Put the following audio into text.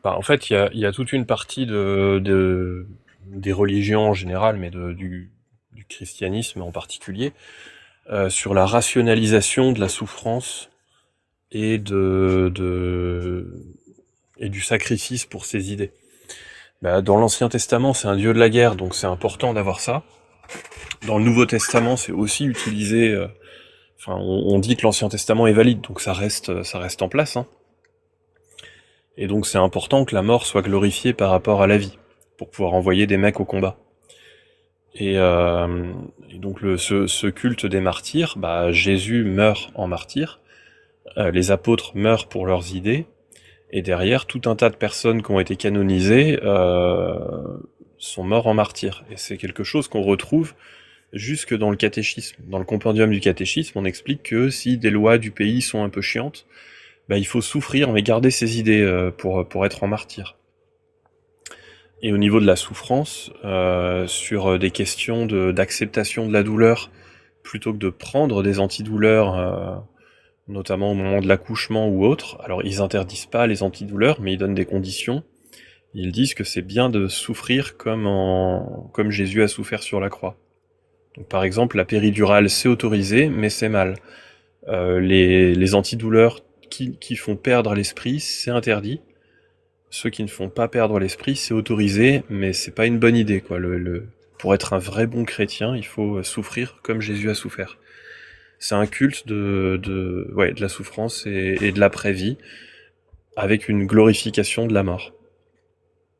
Bah, en fait, il y a toute une partie des religions en général, mais du christianisme en particulier, sur la rationalisation de la souffrance et et du sacrifice pour ses idées. Bah, dans l'Ancien Testament, c'est un dieu de la guerre, donc c'est important d'avoir ça. Dans le Nouveau Testament, c'est aussi utilisé. Enfin, on dit que l'Ancien Testament est valide, donc ça reste en place, hein. Et donc c'est important que la mort soit glorifiée par rapport à la vie, pour pouvoir envoyer des mecs au combat. Et, euh, et donc ce culte des martyrs, bah, Jésus meurt en martyr, les apôtres meurent pour leurs idées, et derrière, tout un tas de personnes qui ont été canonisées sont morts en martyr. Et c'est quelque chose qu'on retrouve jusque dans le catéchisme. Dans le compendium du catéchisme, on explique que si des lois du pays sont un peu chiantes, bah, il faut souffrir mais garder ses idées pour être en martyr. Et au niveau de la souffrance, sur des questions d'acceptation de la douleur, plutôt que de prendre des antidouleurs, notamment au moment de l'accouchement ou autre, alors ils interdisent pas les antidouleurs, mais ils donnent des conditions. Ils disent que c'est bien de souffrir comme Jésus a souffert sur la croix. Donc, par exemple, la péridurale, c'est autorisé, mais c'est mal. Les antidouleurs qui font perdre l'esprit, c'est interdit. Ceux qui ne font pas perdre l'esprit, c'est autorisé, mais c'est pas une bonne idée, quoi. Pour être un vrai bon chrétien, il faut souffrir comme Jésus a souffert. C'est un culte de la souffrance et de l'après-vie, avec une glorification de la mort.